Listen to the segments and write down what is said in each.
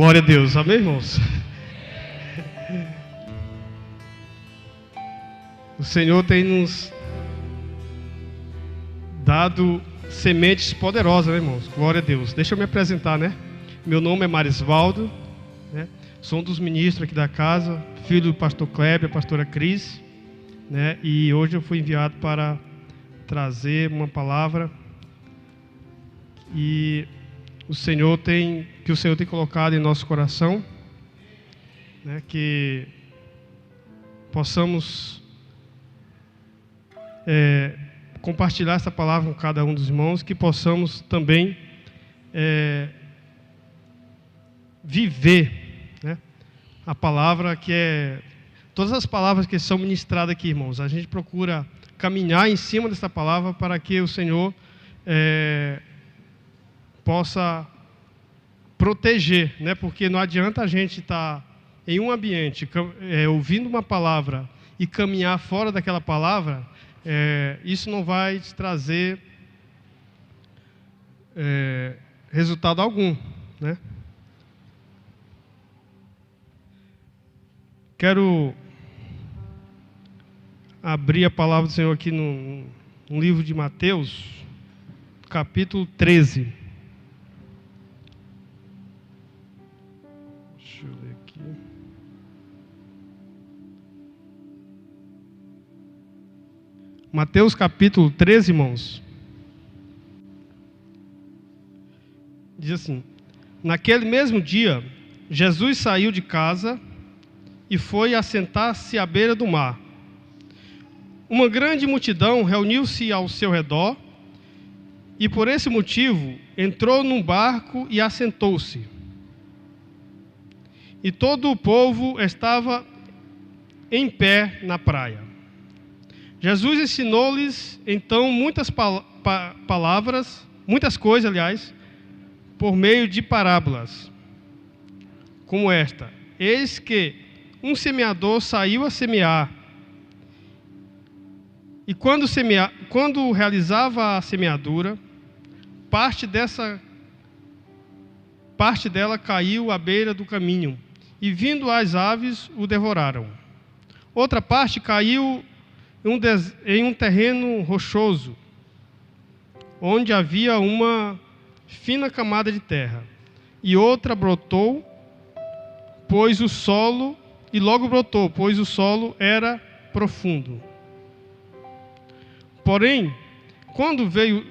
Glória a Deus, amém, irmãos? O Senhor tem nos dado sementes poderosas, né, irmãos? Glória a Deus. Deixa eu me apresentar, né? Meu nome é Marisvaldo, né? Sou um dos ministros aqui da casa, filho do pastor Kleber, pastora Cris, né? E hoje eu fui enviado para trazer uma palavra que o Senhor tem colocado em nosso coração, né? Que possamos compartilhar essa palavra com cada um dos irmãos, que possamos também viver, né, a palavra que todas as palavras que são ministradas aqui, irmãos. A gente procura caminhar em cima dessa palavra para que o Senhor possa proteger, né? Porque não adianta a gente estar em um ambiente ouvindo uma palavra e caminhar fora daquela palavra. Isso não vai te trazer resultado algum, né? Quero abrir a palavra do Senhor aqui no livro de Mateus, capítulo 13. Deixa eu ler aqui. Mateus capítulo 13, irmãos. Diz assim: naquele mesmo dia, Jesus saiu de casa e foi assentar-se à beira do mar. Uma grande multidão reuniu-se ao seu redor e, por esse motivo, entrou num barco e assentou-se. E todo o povo estava em pé na praia. Jesus ensinou-lhes então muitas coisas, por meio de parábolas, como esta: eis que um semeador saiu a semear, e quando realizava a semeadura, parte dela caiu à beira do caminho, e vindo as aves o devoraram. Outra parte caiu em um terreno rochoso, onde havia uma fina camada de terra, e outra brotou, pois o solo era profundo. Porém, quando veio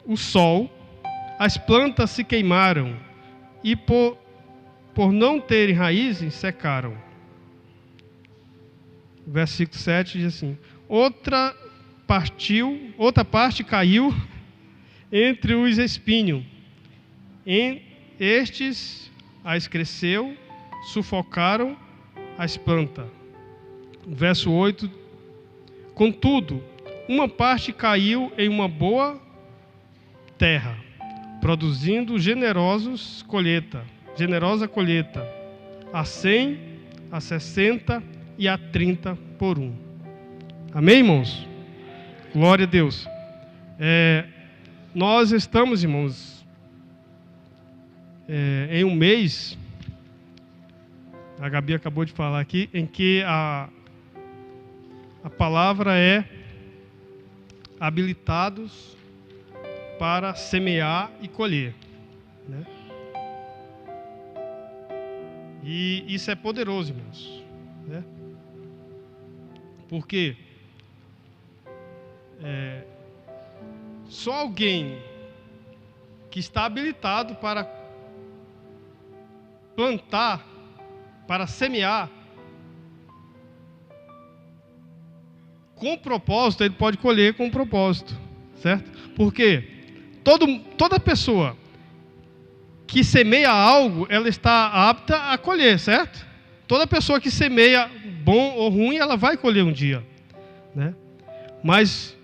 o sol, as plantas se queimaram e por não terem raízes, secaram. Versículo 7 diz assim: outra parte caiu entre os espinhos. Estes as cresceu, sufocaram as plantas. Verso 8: contudo, uma parte caiu em uma boa terra, produzindo generosa colheita, a 100, a 60 e a 30 por um. Amém, irmãos? Glória a Deus. Nós estamos, irmãos, em um mês, a Gabi acabou de falar aqui, em que a palavra é habilitados para semear e colher, né? E isso é poderoso, irmãos, né? Porque só alguém que está habilitado para plantar, para semear, com propósito, ele pode colher com propósito, certo? Porque toda pessoa que semeia algo, ela está apta a colher, certo? Toda pessoa que semeia bom ou ruim, ela vai colher um dia, né? Mas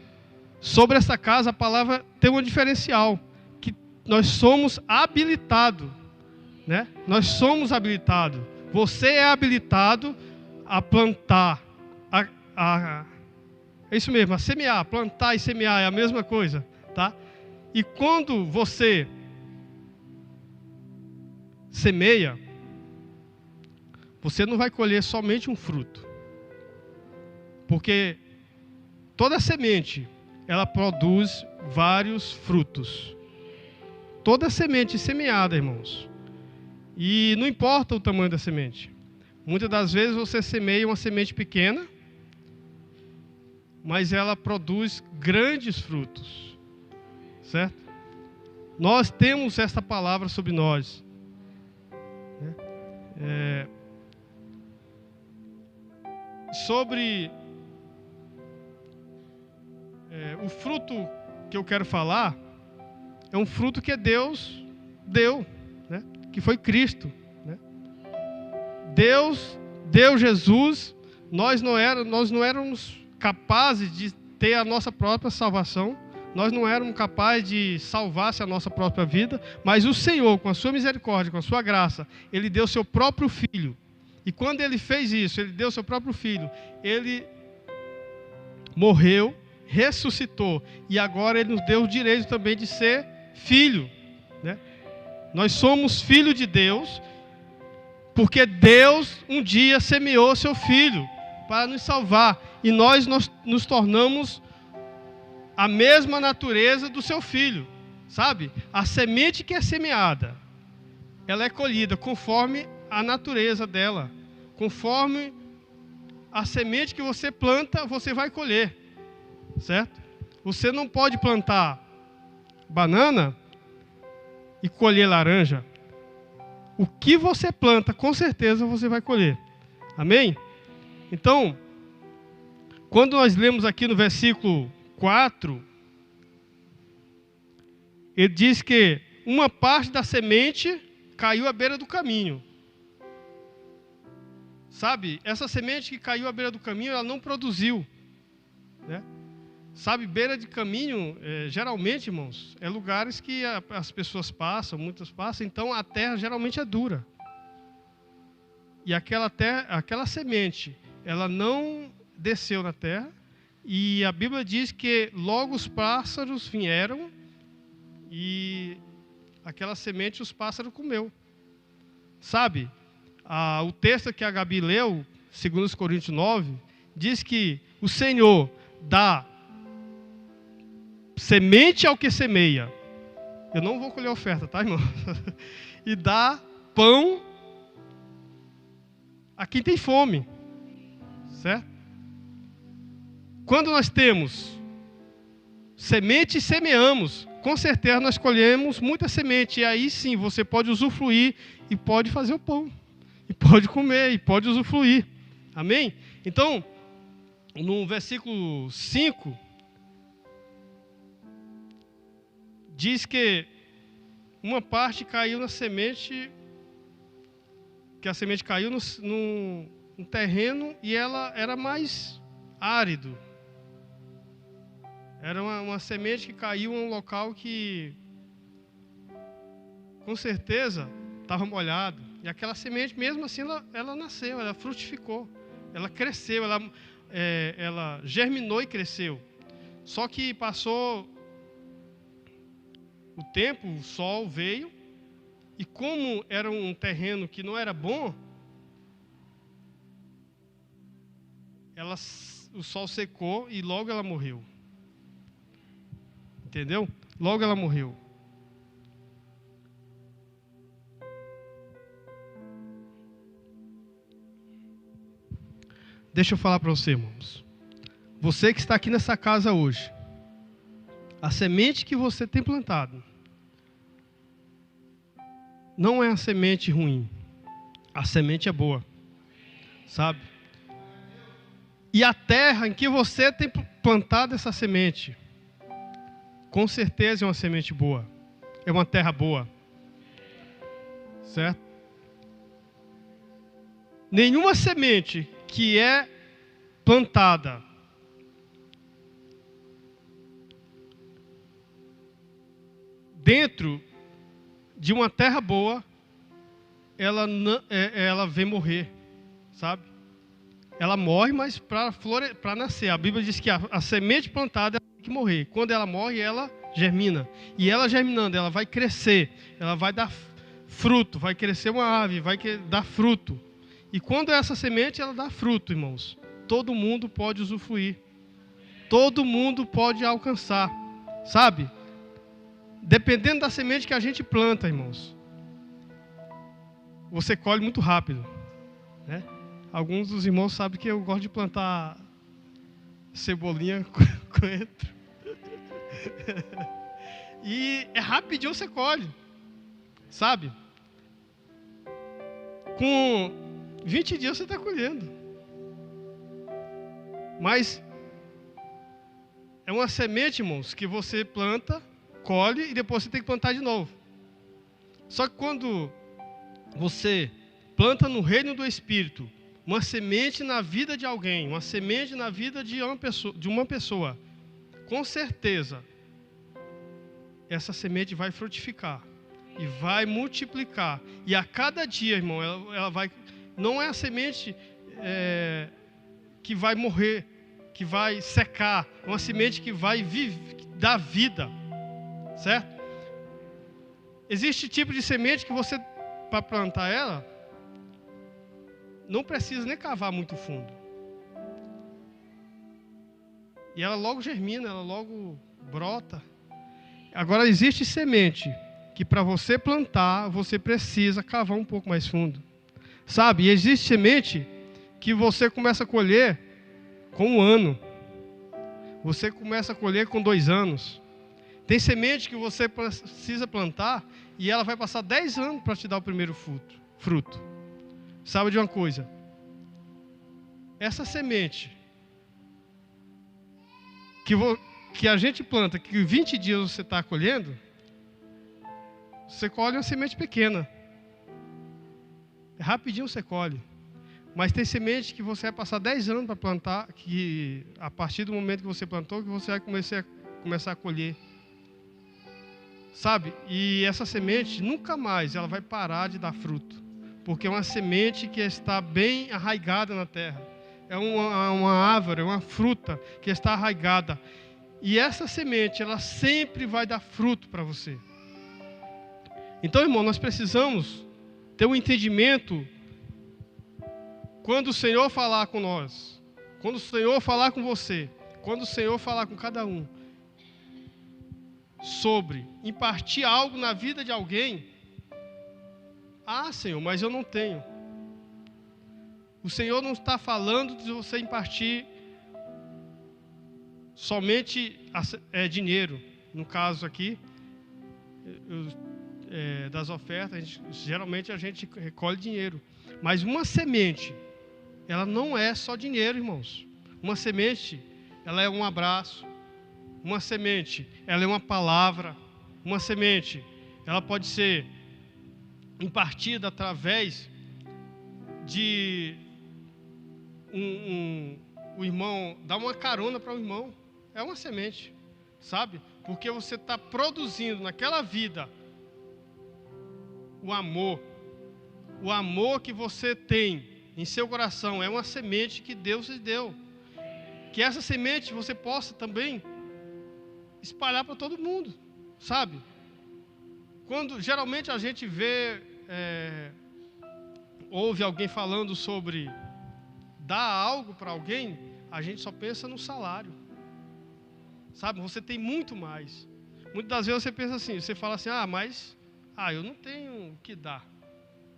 sobre essa casa, a palavra tem um diferencial, que nós somos habilitados, né? Nós somos habilitados. Você é habilitado a plantar, é isso mesmo, a semear. Plantar e semear é a mesma coisa, tá? E quando você semeia, você não vai colher somente um fruto. Porque toda semente, ela produz vários frutos. Toda semente semeada, irmãos. E não importa o tamanho da semente. Muitas das vezes você semeia uma semente pequena, mas ela produz grandes frutos. Certo? Nós temos esta palavra sobre nós. Sobre o fruto que eu quero falar, é um fruto que Deus deu, né? Que foi Cristo, né? Deus deu Jesus. Nós não éramos capazes de ter a nossa própria salvação. Nós não éramos capazes de salvar-se a nossa própria vida, mas o Senhor, com a sua misericórdia, com a sua graça, Ele deu seu próprio Filho. E quando Ele fez isso, Ele deu seu próprio Filho, Ele morreu, ressuscitou, e agora Ele nos deu o direito também de ser filho, né? Nós somos filho de Deus, porque Deus um dia semeou seu Filho para nos salvar, e nós nos tornamos a mesma natureza do seu Filho, sabe? A semente que é semeada, ela é colhida conforme a natureza dela. Conforme a semente que você planta, você vai colher, certo? Você não pode plantar banana e colher laranja. O que você planta, com certeza você vai colher. Amém? Então, quando nós lemos aqui no versículo 4, ele diz que uma parte da semente caiu à beira do caminho. Sabe, essa semente que caiu à beira do caminho, ela não produziu, né? Sabe, beira de caminho, geralmente, irmãos, é lugares que as pessoas passam, muitas passam, então a terra geralmente é dura. E aquela semente, ela não desceu na terra, e a Bíblia diz que logo os pássaros vieram, e aquela semente os pássaros comeu. Sabe, o texto que a Gabi leu, 2 Coríntios 9, diz que o Senhor dá semente ao que semeia. Eu não vou colher oferta, tá, irmão? E dá pão a quem tem fome, certo? Quando nós temos semente e semeamos, com certeza nós colhemos muita semente, e aí sim você pode usufruir e pode fazer o pão, e pode comer, e pode usufruir. Amém? Então, no versículo 5, diz que uma parte caiu na semente, que a semente caiu num terreno e ela era mais árido. Era uma semente que caiu em um local que, com certeza, estava molhado. E aquela semente, mesmo assim, ela nasceu, ela frutificou, ela cresceu, ela germinou e cresceu. Só que passou o tempo, o sol veio, e como era um terreno que não era bom, o sol secou e logo ela morreu. Entendeu? Logo ela morreu. Deixa eu falar para você, irmãos. Você que está aqui nessa casa hoje, a semente que você tem plantado não é a semente ruim. A semente é boa. Sabe? E a terra em que você tem plantado essa semente, com certeza é uma semente boa. É uma terra boa. Certo? Nenhuma semente que é plantada dentro de uma terra boa, ela vem morrer, sabe? Ela morre, mas para nascer. A Bíblia diz que a semente plantada tem que morrer. Quando ela morre, ela germina. E ela germinando, ela vai crescer. Ela vai dar fruto, vai crescer uma árvore, vai dar fruto. E quando essa semente ela dá fruto, irmãos, todo mundo pode usufruir. Todo mundo pode alcançar, sabe? Dependendo da semente que a gente planta, irmãos, você colhe muito rápido, né? Alguns dos irmãos sabem que eu gosto de plantar cebolinha, coentro. E é rapidinho você colhe, sabe? Com 20 dias você está colhendo. Mas é uma semente, irmãos, que você planta, colhe e depois você tem que plantar de novo. Só que quando você planta no reino do Espírito uma semente na vida de alguém, uma semente na vida de uma pessoa, com certeza essa semente vai frutificar e vai multiplicar. E a cada dia, irmão, ela vai... Não é a semente que vai morrer, que vai secar. É uma semente que vai dar vida. Certo? Existe tipo de semente que você, para plantar ela, não precisa nem cavar muito fundo. E ela logo germina, ela logo brota. Agora existe semente que para você plantar, você precisa cavar um pouco mais fundo. Sabe? E existe semente que você começa a colher com 1 ano. Você começa a colher com 2 anos. Tem semente que você precisa plantar e ela vai passar 10 anos para te dar o primeiro fruto. Sabe de uma coisa? Essa semente que a gente planta, que 20 dias você está colhendo, você colhe uma semente pequena. Rapidinho você colhe. Mas tem semente que você vai passar 10 anos para plantar, que a partir do momento que você plantou, que você vai começar a colher. Sabe? E essa semente nunca mais ela vai parar de dar fruto. Porque é uma semente que está bem arraigada na terra. É uma árvore, uma fruta que está arraigada. E essa semente, ela sempre vai dar fruto para você. Então, irmão, nós precisamos ter um entendimento. Quando o Senhor falar com nós, quando o Senhor falar com você, quando o Senhor falar com cada um, sobre impartir algo na vida de alguém, ah, Senhor, mas eu não tenho. O Senhor não está falando de você impartir somente dinheiro. No caso aqui, das ofertas, geralmente a gente recolhe dinheiro. Mas uma semente, ela não é só dinheiro, irmãos. Uma semente, ela é um abraço. Uma semente, ela é uma palavra. Uma semente, ela pode ser impartida através de o irmão dar uma carona para o irmão. É uma semente, sabe? Porque você está produzindo naquela vida o amor que você tem em seu coração. É uma semente que Deus lhe deu. Que essa semente você possa também espalhar para todo mundo, sabe? Quando geralmente a gente ouve alguém falando sobre dar algo para alguém, a gente só pensa no salário, sabe? Você tem muito mais. Muitas das vezes você pensa assim, você fala assim, eu não tenho o que dar.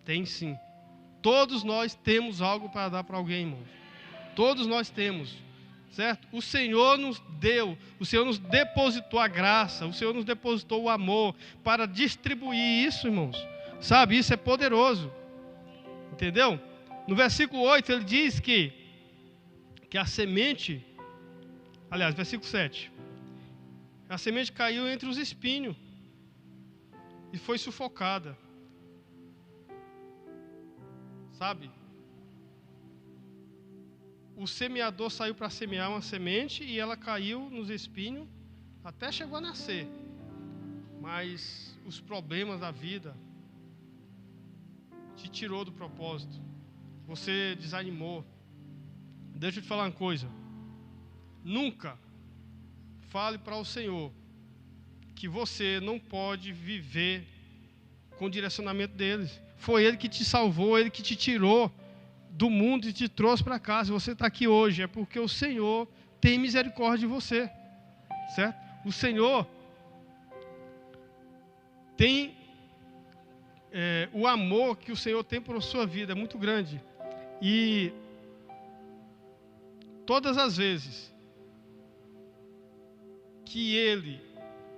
Tem sim. Todos nós temos algo para dar para alguém, irmão. Todos nós temos, certo? O Senhor nos deu, o Senhor nos depositou a graça, o Senhor nos depositou o amor para distribuir isso, irmãos. Sabe, isso é poderoso. Entendeu? No versículo 8 ele diz que a semente, aliás, versículo 7, a semente caiu entre os espinhos e foi sufocada. Sabe? O semeador saiu para semear uma semente e ela caiu nos espinhos, até chegou a nascer. Mas os problemas da vida te tirou do propósito. Você desanimou. Deixa eu te falar uma coisa. Nunca fale para o Senhor que você não pode viver com o direcionamento dele. Foi Ele que te salvou, Ele que te tirou do mundo e te trouxe para cá. Se você está aqui hoje, é porque o Senhor tem misericórdia de você, certo? O Senhor tem o amor que o Senhor tem por sua vida é muito grande. E todas as vezes que Ele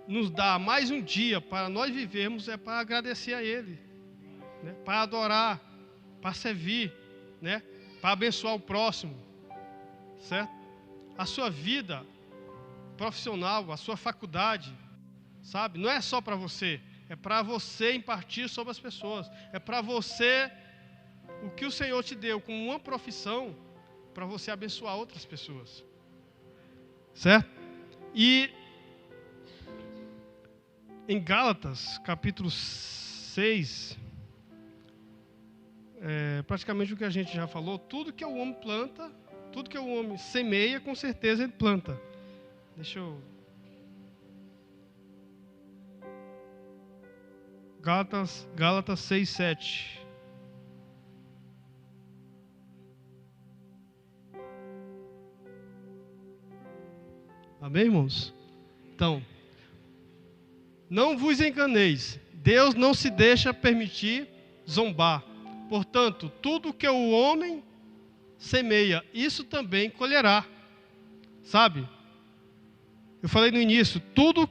nos dá mais um dia para nós vivermos, é para agradecer a Ele, né? Para adorar, para servir, né? Para abençoar o próximo, certo? A sua vida profissional, a sua faculdade, sabe? Não é só para você, é para você impartir sobre as pessoas, é para você, o que o Senhor te deu como uma profissão, para você abençoar outras pessoas, certo? E em Gálatas, capítulo 6, praticamente o que a gente já falou, tudo que o homem planta, tudo que o homem semeia, com certeza ele planta. Deixa eu... Gálatas 6, 7. Amém, irmãos? Então, não vos enganeis, Deus não se deixa permitir zombar. Portanto, tudo que o homem semeia, isso também colherá. Sabe? Eu falei no início, tudo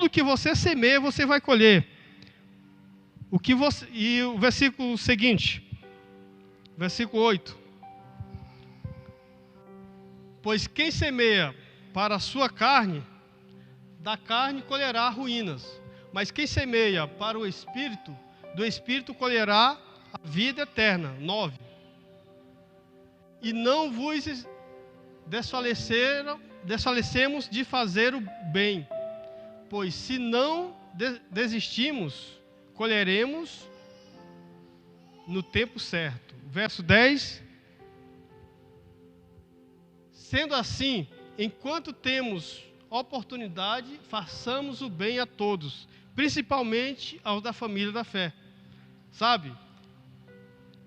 que você semeia, você vai colher. E o versículo seguinte, versículo 8. Pois quem semeia para a sua carne, da carne colherá ruínas. Mas quem semeia para o Espírito, do Espírito colherá a vida eterna. 9. E não vos desfalecemos de fazer o bem, pois se não desistimos, colheremos no tempo certo. Verso 10. Sendo assim, enquanto temos oportunidade, façamos o bem a todos, principalmente aos da família da fé. Sabe?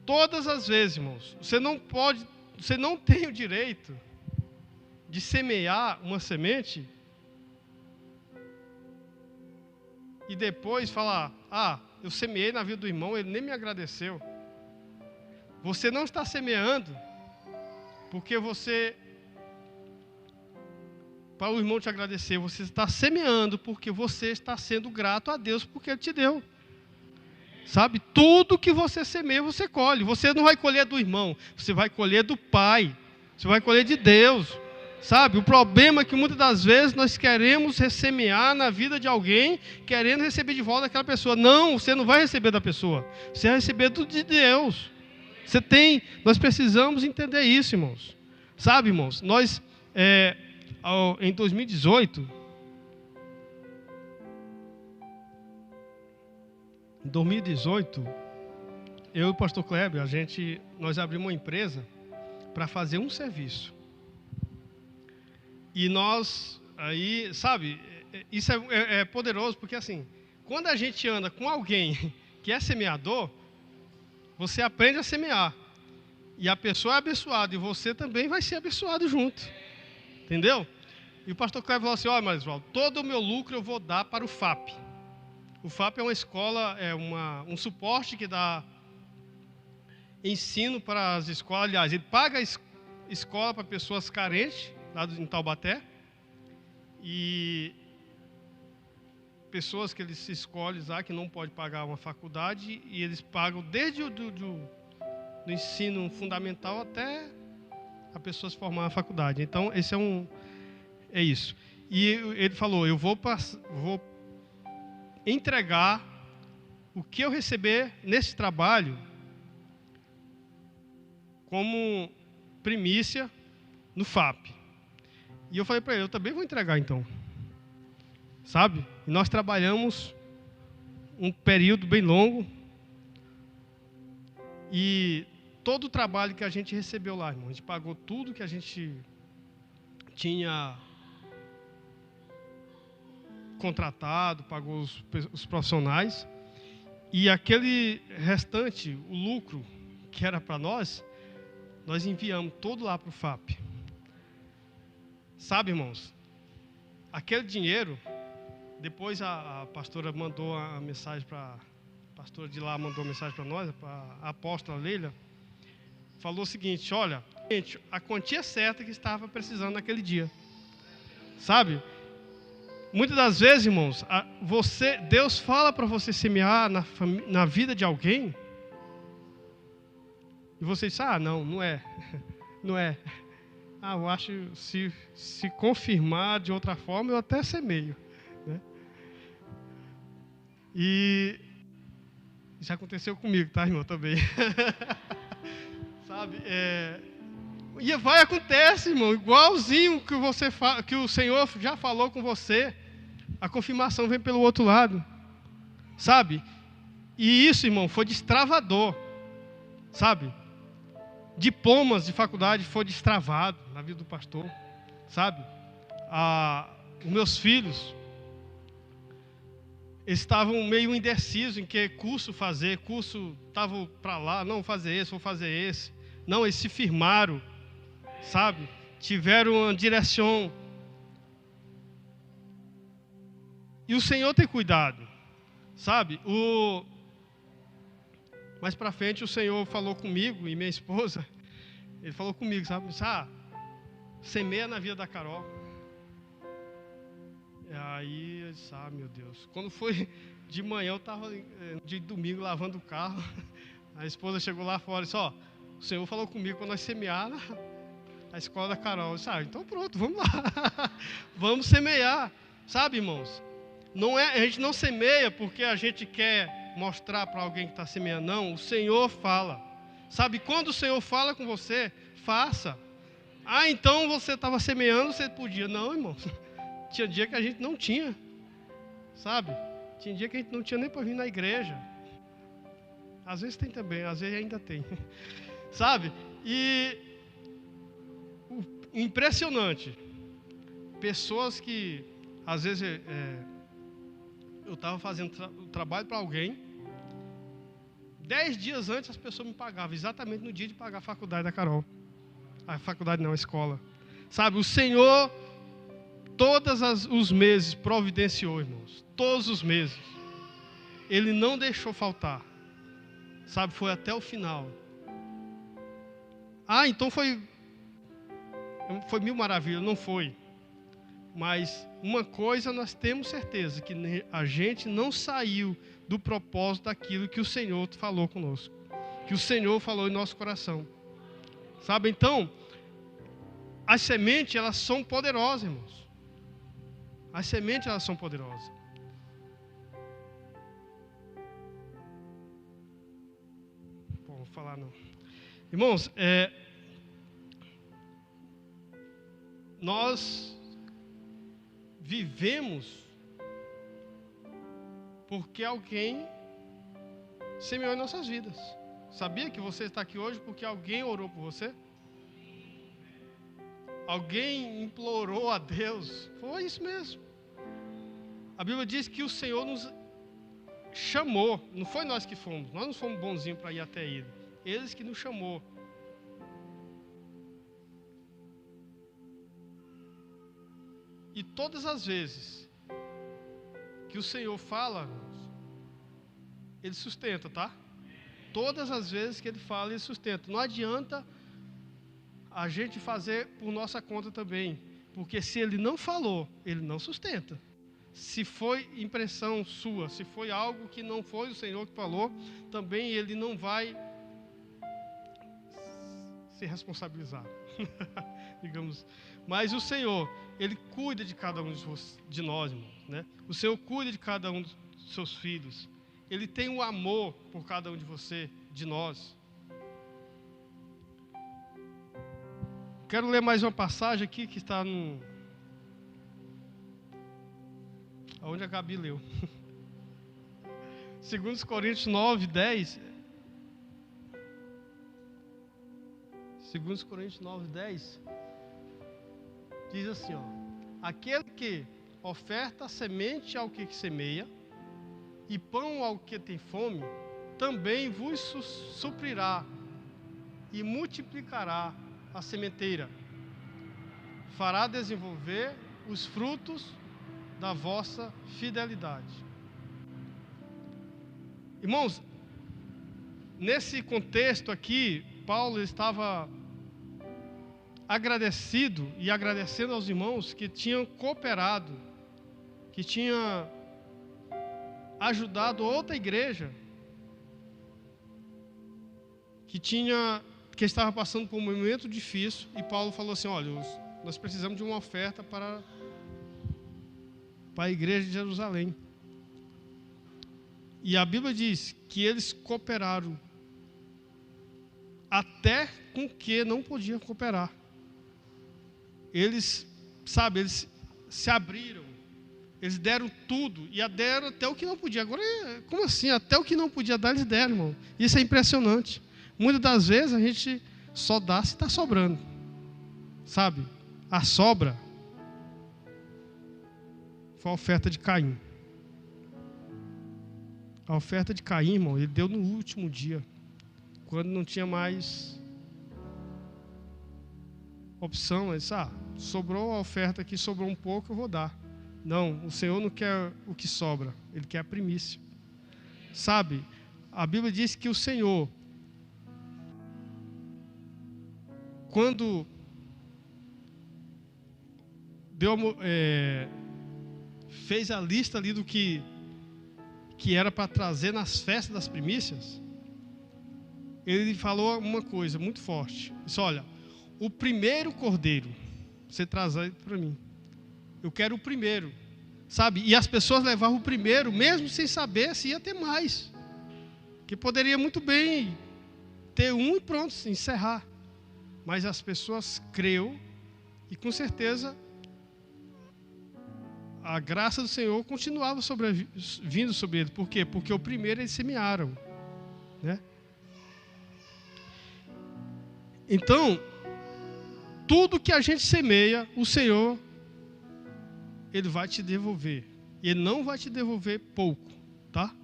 Todas as vezes, irmãos, você não tem o direito de semear uma semente e depois falar: eu semeei na vida do irmão, ele nem me agradeceu. Você não está semeando porque para o irmão te agradecer, você está semeando porque você está sendo grato a Deus porque Ele te deu. Sabe? Tudo que você semeia, você colhe. Você não vai colher do irmão, você vai colher do Pai, você vai colher de Deus. Sabe? O problema é que muitas das vezes nós queremos ressemear na vida de alguém, querendo receber de volta daquela pessoa. Não, você não vai receber da pessoa, você vai receber de Deus. Nós precisamos entender isso, irmãos. Sabe, irmãos? Nós, em 2018, eu e o pastor Kleber, nós abrimos uma empresa para fazer um serviço. E nós, aí, sabe, isso é poderoso, porque assim, quando a gente anda com alguém que é semeador, você aprende a semear. E a pessoa é abençoada, e você também vai ser abençoado junto. Entendeu? E o pastor Cleber falou assim: mas Oswaldo, todo o meu lucro eu vou dar para o FAP. O FAP é uma escola, um suporte que dá ensino para as escolas. Aliás, ele paga a escola para pessoas carentes, lá em Taubaté. E pessoas que eles escolhem lá, que não podem pagar uma faculdade, e eles pagam desde do ensino fundamental até a pessoa se formar na faculdade. Então, esse é isso. E ele falou: eu vou entregar o que eu receber nesse trabalho como primícia no FAP. E eu falei para ele: eu também vou entregar então. Sabe? E nós trabalhamos um período bem longo. E todo o trabalho que a gente recebeu lá, irmão, a gente pagou tudo que a gente tinha contratado, pagou os profissionais. E aquele restante, o lucro que era para nós enviamos todo lá para o FAP. Sabe, irmãos, aquele dinheiro, depois a pastora mandou a mensagem para... A pastora de lá mandou uma mensagem para nós, a apóstola Leila, falou o seguinte: olha, gente, a quantia certa que estava precisando naquele dia. Sabe? Muitas das vezes, irmãos, Deus fala para você semear na vida de alguém, e você diz: ah, não é. Não é. Ah, eu acho, se confirmar de outra forma, eu até semeio. Né? E isso aconteceu comigo, tá, irmão, também. Sabe? E acontece, irmão, igualzinho que o Senhor já falou com você, a confirmação vem pelo outro lado. Sabe? E isso, irmão, foi destravador. Sabe? Diplomas de faculdade foi destravado na vida do pastor, sabe? Os meus filhos estavam meio indecisos em que curso fazer, estavam para lá, não, vou fazer esse. Não, eles se firmaram, sabe? Tiveram uma direção. E o Senhor tem cuidado, sabe? Mais para frente o Senhor falou comigo e minha esposa, ele falou comigo, sabe? Semeia na vida da Carol. E aí eu disse: meu Deus. Quando foi de manhã, eu estava de domingo lavando o carro, a esposa chegou lá fora e disse: o Senhor falou comigo quando nós semear na escola da Carol. Eu disse: então pronto, vamos lá. Vamos semear, sabe, irmãos? A gente não semeia porque a gente quer mostrar para alguém que está semeando, não. O Senhor fala, sabe? Quando o Senhor fala com você, faça. Então você estava semeando, você podia. Não, irmãos, tinha dia que a gente não tinha, sabe? Tinha dia que a gente não tinha nem para vir na igreja. Às vezes tem também, às vezes ainda tem, sabe? E impressionante, pessoas que às vezes eu estava fazendo trabalho para alguém, 10 dias antes as pessoas me pagavam, exatamente no dia de pagar a faculdade da Carol. A faculdade não, a escola. Sabe, o Senhor, todos os meses, providenciou, irmãos. Todos os meses. Ele não deixou faltar. Sabe, foi até o final. Então foi mil maravilhas, não foi. Mas uma coisa nós temos certeza, que a gente não saiu do propósito daquilo que o Senhor falou conosco, que o Senhor falou em nosso coração. Sabe, então, as sementes, elas são poderosas, irmãos. As sementes, elas são poderosas. Bom, vou falar não. Irmãos, nós vivemos porque alguém semeou em nossas vidas. Sabia que você está aqui hoje porque alguém orou por você? Alguém implorou a Deus. Foi isso mesmo. A Bíblia diz que o Senhor nos chamou. Não foi nós que fomos. Nós não fomos bonzinhos para ir até Ele. Eles que nos chamou. E todas as vezes que o Senhor fala, Ele sustenta, tá? Todas as vezes que Ele fala, Ele sustenta. Não adianta a gente fazer por nossa conta também, porque se Ele não falou, Ele não sustenta. Se foi impressão sua, se foi algo que não foi o Senhor que falou, também Ele não vai se responsabilizar. Digamos. Mas o Senhor, Ele cuida de cada um de nós, irmão, né? O Senhor cuida de cada um dos seus filhos. Ele tem um amor por cada um de nós. Quero ler mais uma passagem aqui que está onde a Gabi leu. 2 Coríntios 9, 10. 2 Coríntios 9, 10. Diz assim, ó: 'Aquele que oferta semente ao que semeia, e recebe o fruto ao que semeia, o mesmo é Deus, que distribui o que semeia. 'Aquele que oferta semente ao que semeia, e recebe o fruto ao que semeia, o mesmo é Deus, que distribui o que semeia. 'Aquele que oferta semente ao que semeia, e recebe o fruto ao que semeia, o mesmo é Deus, que distribui o que semeia. 'Aquele que oferta semente ao que semeia, e recebe o fruto ao que semeia, o mesmo é Deus, que distribui o que semeia. 'Aquele que oferta semente ao que semeia, e recebe o fruto ao que semeia, o mesmo é Deus, que distribui o que semeia.'" Sabe? E e pão ao que tem fome, também vos suprirá e multiplicará a sementeira. Fará desenvolver os frutos da vossa fidelidade. Irmãos, nesse contexto aqui, Paulo estava agradecido e agradecendo aos irmãos que tinham cooperado, que tinham ajudado outra igreja, que estava passando por um momento difícil, e Paulo falou assim: olha, nós precisamos de uma oferta para a igreja de Jerusalém. E a Bíblia diz que eles cooperaram até com o que não podiam cooperar. Eles se abriram, eles deram tudo, e deram até o que não podia. Agora, como assim? Até o que não podia dar, eles deram, irmão. Isso é impressionante. Muitas das vezes a gente só dá se está sobrando, sabe? A sobra foi a oferta de Caim. A oferta de Caim, irmão, ele deu no último dia, quando não tinha mais opção. Ele disse: sobrou a oferta aqui, sobrou um pouco, eu vou dar. Não, o Senhor não quer o que sobra, Ele quer a primícia. Sabe, a Bíblia diz que o Senhor, quando fez a lista ali do que era para trazer nas festas das primícias, Ele falou uma coisa muito forte. Ele disse: olha, o primeiro cordeiro, você traz aí para mim. Eu quero o primeiro, sabe? E as pessoas levavam o primeiro, mesmo sem saber se ia ter mais. Que poderia muito bem ter um e pronto, encerrar. Mas as pessoas creu e com certeza a graça do Senhor continuava vindo sobre ele. Por quê? Porque o primeiro eles semearam, né? Então, tudo que a gente semeia, o Senhor, Ele vai te devolver. E Ele não vai te devolver pouco, tá?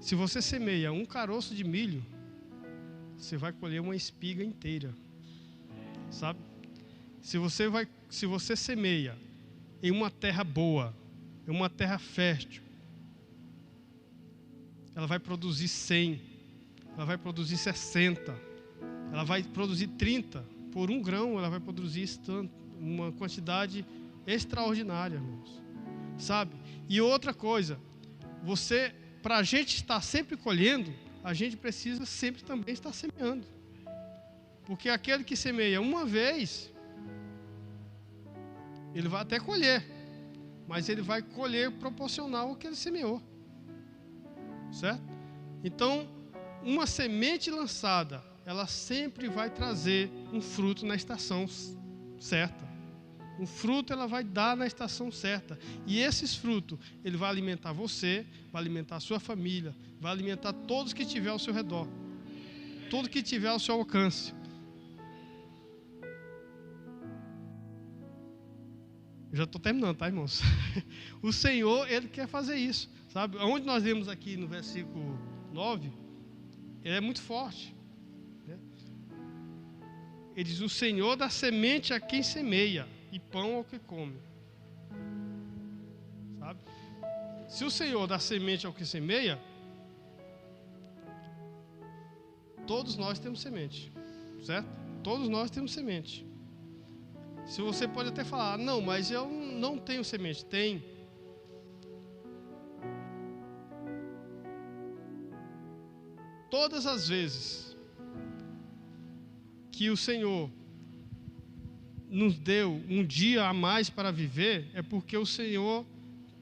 Se você semeia um caroço de milho, você vai colher uma espiga inteira, sabe? Se você semeia em uma terra boa, em uma terra fértil, ela vai produzir 100, ela vai produzir 60, ela vai produzir 30. Por um grão, ela vai produzir uma quantidade extraordinária, irmãos. Sabe? E outra coisa, para a gente estar sempre colhendo, a gente precisa sempre também estar semeando. Porque aquele que semeia uma vez, ele vai até colher, mas ele vai colher proporcional ao que ele semeou. Certo? Então, uma semente lançada, ela sempre vai trazer um fruto na estação certa. Um fruto ela vai dar na estação certa. E esses frutos, ele vai alimentar você, vai alimentar a sua família, vai alimentar todos que estiver ao seu redor. Tudo que tiver ao seu alcance. Eu já estou terminando, tá, irmãos? O Senhor, Ele quer fazer isso. Sabe? Onde nós vemos aqui no versículo 9, ele é muito forte. Né? Ele diz: o Senhor dá semente a quem semeia e pão ao que come. Sabe? Se o Senhor dá semente ao que semeia, todos nós temos semente, certo? Todos nós temos semente. Se você pode até falar: não, mas eu não tenho semente. Tem. Todas as vezes que o Senhor nos deu um dia a mais para viver, é porque o Senhor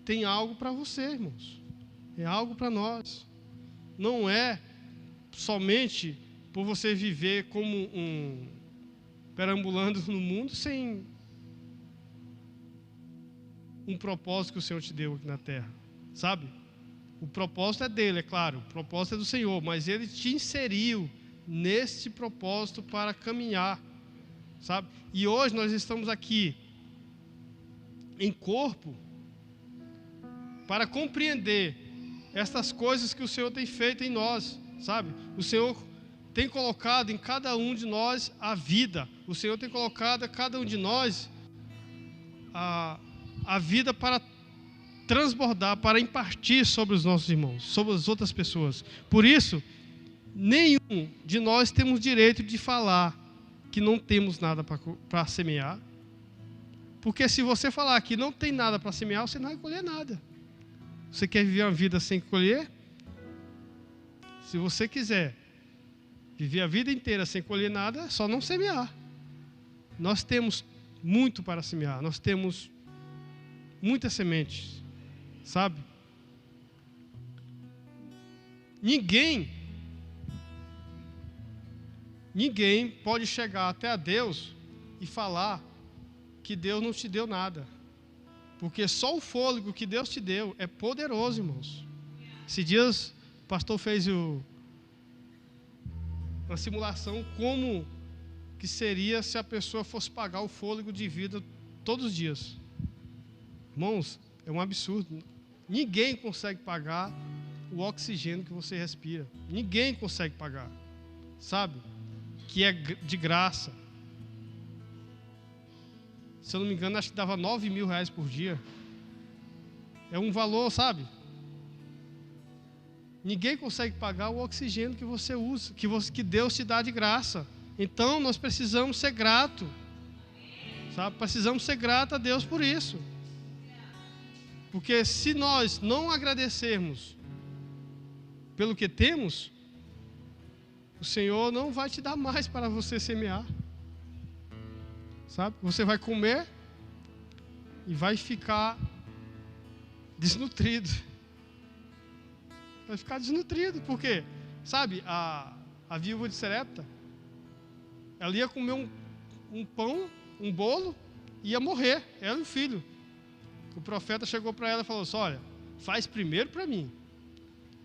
tem algo para você, irmãos. É algo para nós. Não é somente por você viver como perambulando no mundo sem um propósito que o Senhor te deu aqui na terra, sabe? O propósito é dele, é claro, o propósito é do Senhor, mas Ele te inseriu nesse propósito para caminhar, sabe? E hoje nós estamos aqui em corpo para compreender estas coisas que o Senhor tem feito em nós, sabe? O Senhor tem colocado em cada um de nós a vida. O Senhor tem colocado a cada um de nós a vida para transbordar, para impartir sobre os nossos irmãos, sobre as outras pessoas. Por isso, nenhum de nós temos direito de falar que não temos nada para semear. Porque se você falar que não tem nada para semear, você não vai colher nada. Você quer viver uma vida sem colher? Se você quiser viver a vida inteira sem colher nada, é só não semear. Nós temos muito para semear. Nós temos muitas sementes, sabe? Ninguém pode chegar até a Deus e falar que Deus não te deu nada. Porque só o fôlego que Deus te deu é poderoso, irmãos. Esses dias o pastor fez uma simulação como que seria se a pessoa fosse pagar o fôlego de vida todos os dias. Irmãos, é um absurdo. Ninguém consegue pagar o oxigênio que você respira. Ninguém consegue pagar, sabe? Que é de graça. Se eu não me engano, acho que dava 9 mil reais por dia. É um valor, sabe? Ninguém consegue pagar o oxigênio que você usa, que Deus te dá de graça. Então, nós precisamos ser gratos, sabe? Precisamos ser gratos a Deus por isso. Porque se nós não agradecermos pelo que temos, o Senhor não vai te dar mais para você semear. Sabe? Você vai comer e vai ficar desnutrido. Vai ficar desnutrido, porque, sabe, a viúva de Sarepta, ela ia comer um pão, um bolo, e ia morrer, ela e o filho. O profeta chegou para ela e falou assim: olha, faz primeiro para mim.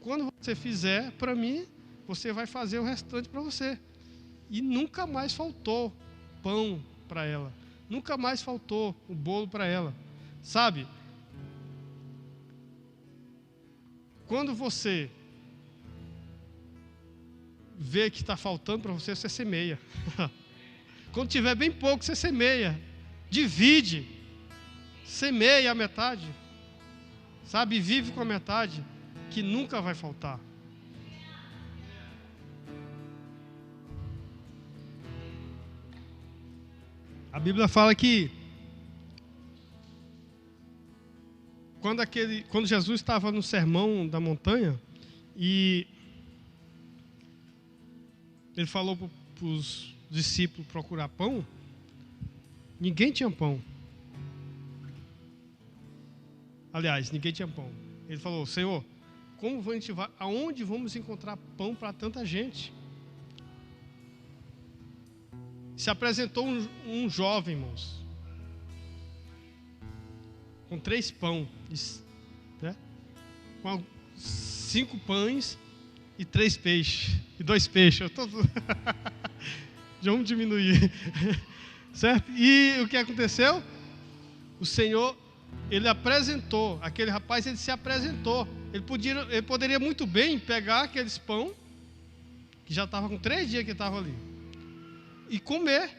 Quando você fizer para mim, você vai fazer o restante para você. E nunca mais faltou pão para ela. Nunca mais faltou o bolo para ela. Sabe? Quando você vê que está faltando para você, você semeia. Quando tiver bem pouco, você semeia. Divide. Semeia a metade. Sabe? Vive com a metade, que nunca vai faltar. A Bíblia fala que quando Jesus estava no sermão da montanha e ele falou para os discípulos procurar pão, ninguém tinha pão. Aliás, ninguém tinha pão. Ele falou: Senhor, aonde vamos encontrar pão para tanta gente? Se apresentou um jovem, irmãos, com 3 pães, né? Com 5 pães e 3 peixes, e 2 peixes. Já vamos diminuir, certo? E o que aconteceu? O Senhor, ele apresentou, aquele rapaz, ele se apresentou. Ele poderia muito bem pegar aqueles pão, que já estava com 3 dias que estava ali, e comer.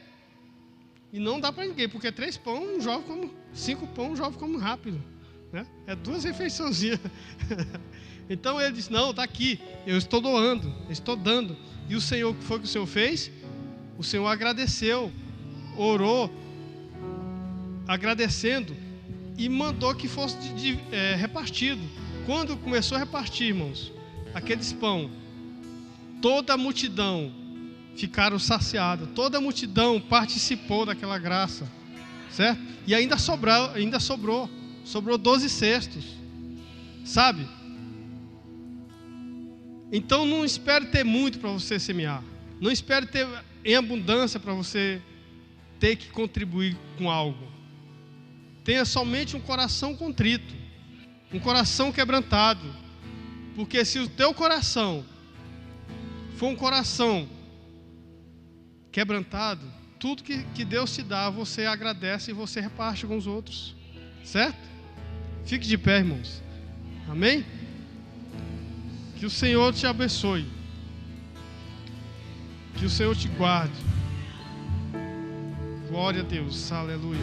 E não dá para ninguém, porque 3 pão, um jovem come, 5 pão, um jovem come rápido, né? É 2 refeiçãozinhas. Então ele disse: não, está aqui, eu estou doando, eu estou dando. E o Senhor, o que foi que o Senhor fez? O Senhor agradeceu, orou, agradecendo, e mandou que fosse repartido. Quando começou a repartir, irmãos, aqueles pão, toda a multidão ficaram saciados, toda a multidão participou daquela graça, certo? E ainda sobrou 12 cestos, sabe? Então não espere ter muito para você semear, não espere ter em abundância para você ter que contribuir com algo. Tenha somente um coração contrito, um coração quebrantado, porque se o teu coração for um coração quebrantado, tudo que Deus te dá, você agradece e você reparte com os outros, certo? Fique de pé, irmãos. Amém? Que o Senhor te abençoe. Que o Senhor te guarde. Glória a Deus. Aleluia.